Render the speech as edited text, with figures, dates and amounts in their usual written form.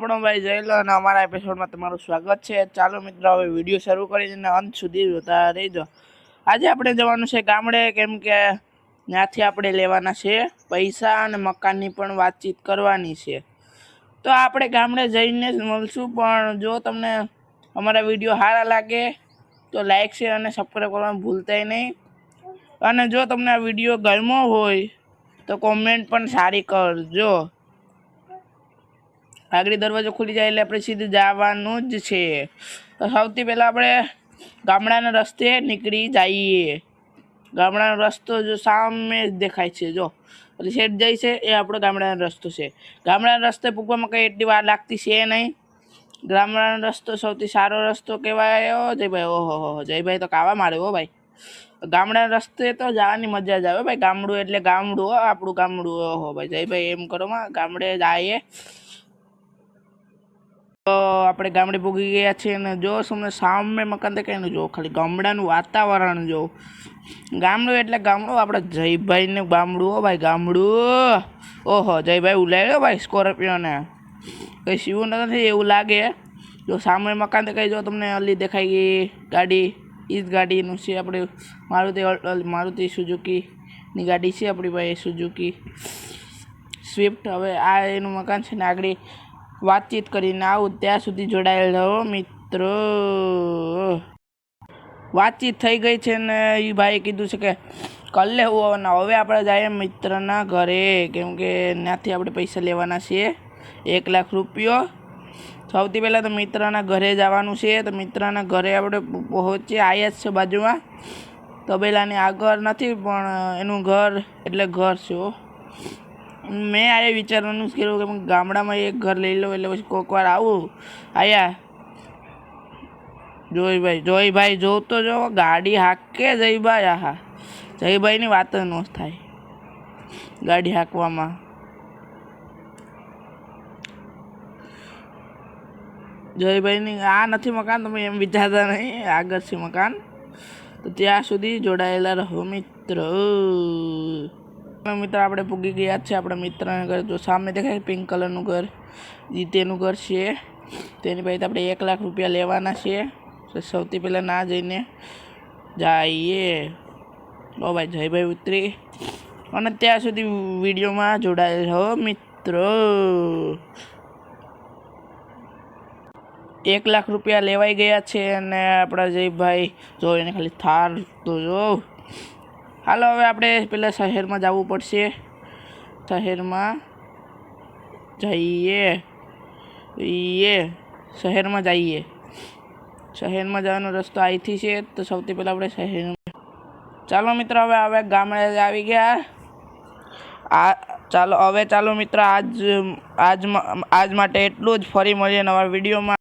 આપણો ભાઈ જયલો અને અમારા એપિસોડમાં તમારું સ્વાગત છે। ચાલો મિત્રો હવે વિડીયો શરૂ કરીને અંત સુધી જોતા રહેજો। આજે આપણે જવાનું છે ગામડે, કેમ કે ત્યાંથી આપણે લેવાના છે પૈસા અને મકાનની પણ વાતચીત કરવાની છે। તો આપણે ગામડે જઈને જ મળશું, પણ જો તમને અમારા વિડીયો સારા લાગે તો લાઈક શેર અને સબસ્ક્રાઈબ કરવાનું ભૂલતા નહીં। અને જો તમને આ વિડીયો ગમ્યો હોય તો કોમેન્ટ પણ સારી કરજો। આગળ દરવાજો ખુલી જાય એટલે આપણે સીધું જવાનું જ છે। તો સૌથી પહેલાં આપણે ગામડાના રસ્તે નીકળી જઈએ। ગામડાનો રસ્તો જો સામે જ દેખાય છે, જો એટલે શેઠ જાય છે એ આપણો ગામડાનો રસ્તો છે। ગામડાના રસ્તે પૂગવામાં કંઈ એટલી વાર લાગતી છે નહીં। ગામડાનો રસ્તો સૌથી સારો રસ્તો કહેવાય। જયભાઈ, ઓહો જયભાઈ તો કાવા મારે હો ભાઈ। ગામડાના રસ્તે તો જવાની મજા જ આવે ભાઈ। ગામડું એટલે ગામડું, આપણું ગામડું। ઓહો ભાઈ જયભાઈ એમ કરો માં, ગામડે જઈએ। તો આપણે ગામડે પૂગી ગયા છીએ અને જો તમને સામે મકાન દેખાય ને, જો ખાલી ગામડાનું વાતાવરણ જો। ગામડું એટલે ગામડું, આપણે જયભાઈનું ગામડું હો ભાઈ, ગામડું। ઓહો જયભાઈ ઉલાડ્યો ભાઈ સ્કોર્પિયોને, કંઈ સીવું નથી એવું લાગે। જો સામે મકાન દેખાય, જો તમને અલી દેખાઈ ગઈ ગાડી, એ જ ગાડીનું છે આપણે મારુતિ સુઝુકીની ગાડી છે આપણી ભાઈ, સુઝુકી સ્વિફ્ટ। હવે આ એનું મકાન છે ને, આગળ વાતચીત કરીને આવું ત્યાં સુધી જોડાયેલ રહો મિત્રો। વાતચીત થઈ ગઈ છે ને એ ભાઈએ કીધું છે કે કર લેવું, અને હવે આપણે જઈએ મિત્રના ઘરે, કેમ કે ત્યાંથી આપણે પૈસા લેવાના છે 1 લાખ રૂપિયો। સૌથી પહેલાં તો મિત્રના ઘરે જવાનું છે। તો મિત્રના ઘરે આપણે પહોંચીએ, આવ્યા જ છે બાજુમાં, તબેલાની આગળ નથી પણ એનું ઘર એટલે ઘર છે। મેં આ વિચારવાનું જ કર્યું કે ગામડામાં એક ઘર લઈ લો, એટલે પછી કોઈક વાર આવું આયા। જોઈભાઈ જોતો જો ગાડી હાકે જયભાઈ, આહા જયભાઈની વાત ન થાય ગાડી હાંકવામાં। જયભાઈની આ નથી મકાન, તમે એમ વિચારતા નહીં, આગળ છે મકાન। તો ત્યાં સુધી જોડાયેલા રહો મિત્રો। આપણે પૂગી ગયા છે આપણા મિત્રના ઘર। જો સામે દેખાય પિંક કલરનું ઘર, એ તેનું ઘર છે। તેની પાસે આપણે 1 લાખ રૂપિયા લેવાના છે। તો સૌથી પહેલાં ના જઈને જઈએ। ઓ ભાઈ જયભાઈ ઉતરી, અને ત્યાં સુધી વિડીયોમાં જોડાયેલ રહો મિત્રો। 1 લાખ રૂપિયા લેવાઈ ગયા છે અને આપણા જયભાઈ જો એને ખાલી થાર તો જો। હાલો હવે આપણે પહેલાં શહેરમાં જવું પડશે। શહેરમાં જઈએ। શહેરમાં જવાનો રસ્તો અહીંથી છે। તો સૌથી પહેલાં આપણે શહેરમાં, ચાલો મિત્રો હવે ગામડે આવી ગયા। ચાલો મિત્રો આજ માટે એટલું જ। ફરી મળીએ નવા વિડીયોમાં।